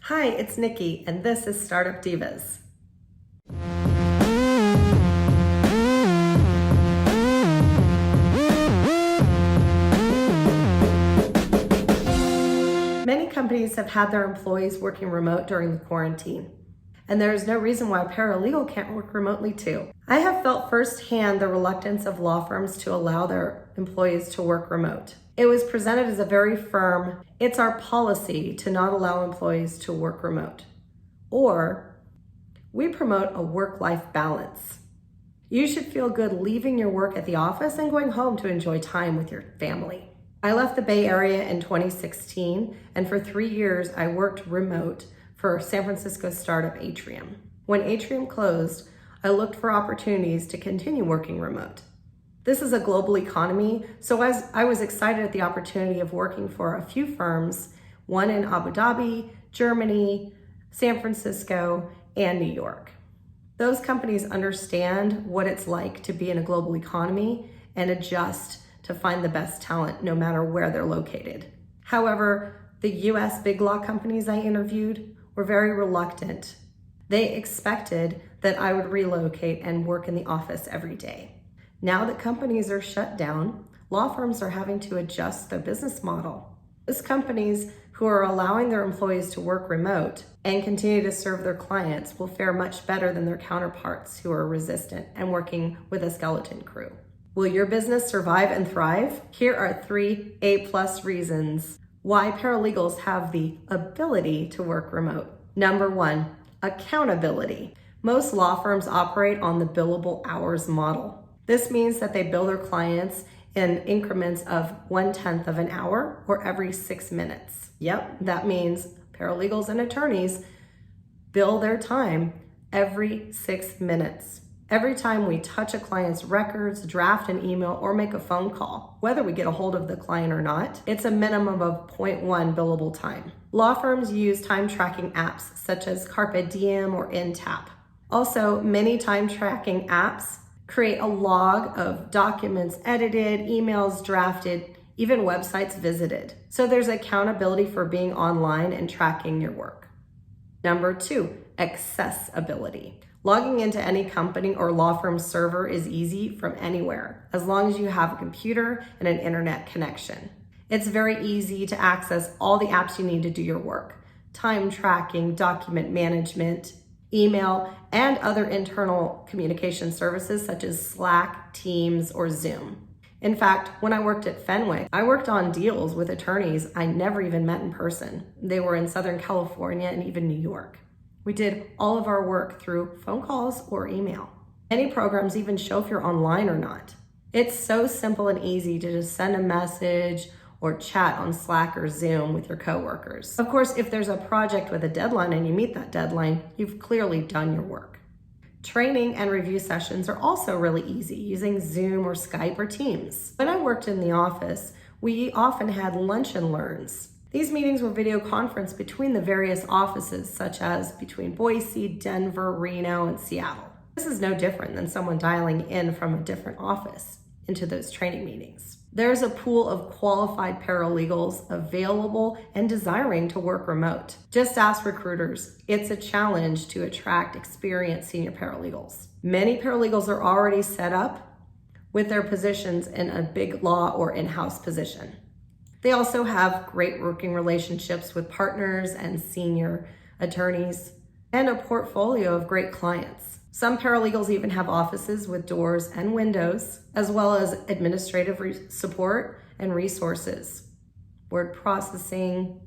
Hi, it's Nikki, and this is Startup Divas. Many companies have had their employees working remote during the quarantine, and there is no reason why a paralegal can't work remotely too. I have felt firsthand the reluctance of law firms to allow their employees to work remote. It was presented as a very firm, it's our policy to not allow employees to work remote. Or, we promote a work-life balance. You should feel good leaving your work at the office and going home to enjoy time with your family. I left the Bay Area in 2016, and for 3 years I worked remote for San Francisco startup Atrium. When Atrium closed, I looked for opportunities to continue working remote. This is a global economy, so I was excited at the opportunity of working for a few firms, one in Abu Dhabi, Germany, San Francisco, and New York. Those companies understand what it's like to be in a global economy and adjust to find the best talent no matter where they're located. However, the US big law companies I interviewed were very reluctant. They expected that I would relocate and work in the office every day. Now that companies are shut down, law firms are having to adjust their business model. Those companies who are allowing their employees to work remote and continue to serve their clients will fare much better than their counterparts who are resistant and working with a skeleton crew. Will your business survive and thrive? Here are 3 A+ reasons why paralegals have the ability to work remote. Number 1, accountability. Most law firms operate on the billable hours model. This means that they bill their clients in increments of 1/10 of an hour or every 6 minutes. Yep, that means paralegals and attorneys bill their time every 6 minutes. Every time we touch a client's records, draft an email, or make a phone call, whether we get a hold of the client or not, it's a minimum of 0.1 billable time. Law firms use time tracking apps such as Carpe Diem or Intap. Also, many time tracking apps create a log of documents edited, emails drafted, even websites visited. So there's accountability for being online and tracking your work. Number 2, accessibility. Logging into any company or law firm server is easy from anywhere, as long as you have a computer and an internet connection. It's very easy to access all the apps you need to do your work. Time tracking, document management, email, and other internal communication services such as Slack, Teams, or Zoom. In fact, when I worked at Fenwick, I worked on deals with attorneys I never even met in person. They were in Southern California and even New York. We did all of our work through phone calls or email. Many programs even show if you're online or not. It's so simple and easy to just send a message or chat on Slack or Zoom with your coworkers. Of course, if there's a project with a deadline and you meet that deadline, you've clearly done your work. Training and review sessions are also really easy using Zoom or Skype or Teams. When I worked in the office, we often had lunch and learns. These meetings were video conference between the various offices, such as between Boise, Denver, Reno, and Seattle. This is no different than someone dialing in from a different office into those training meetings. There's a pool of qualified paralegals available and desiring to work remote. Just ask recruiters. It's a challenge to attract experienced senior paralegals. Many paralegals are already set up with their positions in a big law or in-house position. They also have great working relationships with partners and senior attorneys and a portfolio of great clients. Some paralegals even have offices with doors and windows, as well as administrative support and resources, word processing,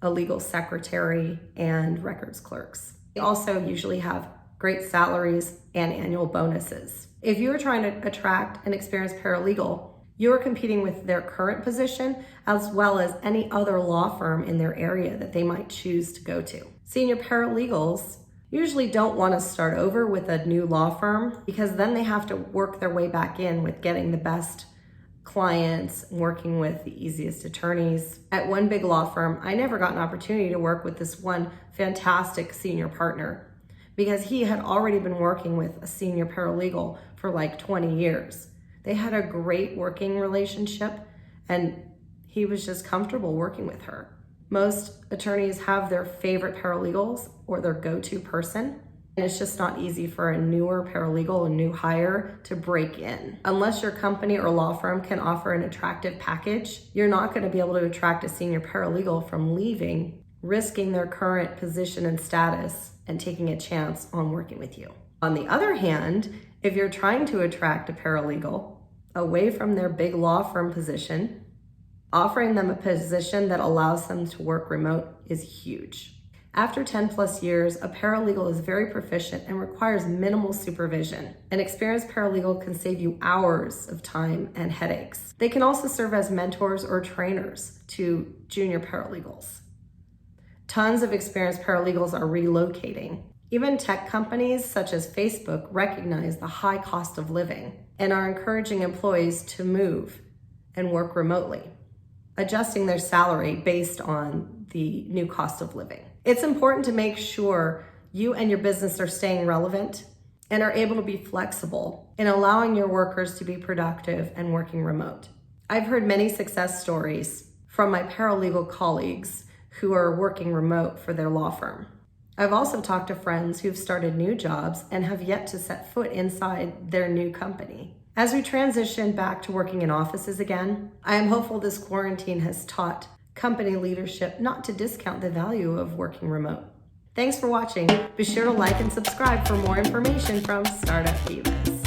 a legal secretary, and records clerks. They also usually have great salaries and annual bonuses. If you are trying to attract an experienced paralegal, you are competing with their current position as well as any other law firm in their area that they might choose to go to. Senior paralegals usually don't want to start over with a new law firm because then they have to work their way back in with getting the best clients, working with the easiest attorneys. At one big law firm, I never got an opportunity to work with this one fantastic senior partner because he had already been working with a senior paralegal for like 20 years. They had a great working relationship and he was just comfortable working with her. Most attorneys have their favorite paralegals or their go-to person. And it's just not easy for a newer paralegal, a new hire, to break in. Unless your company or law firm can offer an attractive package, you're not going to be able to attract a senior paralegal from leaving, risking their current position and status, and taking a chance on working with you. On the other hand, if you're trying to attract a paralegal away from their big law firm position, offering them a position that allows them to work remote is huge. After 10 plus years, a paralegal is very proficient and requires minimal supervision. An experienced paralegal can save you hours of time and headaches. They can also serve as mentors or trainers to junior paralegals. Tons of experienced paralegals are relocating. Even tech companies such as Facebook recognize the high cost of living and are encouraging employees to move and work remotely, adjusting their salary based on the new cost of living. It's important to make sure you and your business are staying relevant and are able to be flexible in allowing your workers to be productive and working remote. I've heard many success stories from my paralegal colleagues who are working remote for their law firm. I've also talked to friends who've started new jobs and have yet to set foot inside their new company. As we transition back to working in offices again, I am hopeful this quarantine has taught company leadership not to discount the value of working remote. Thanks for watching. Be sure to like and subscribe for more information from Startup Divas.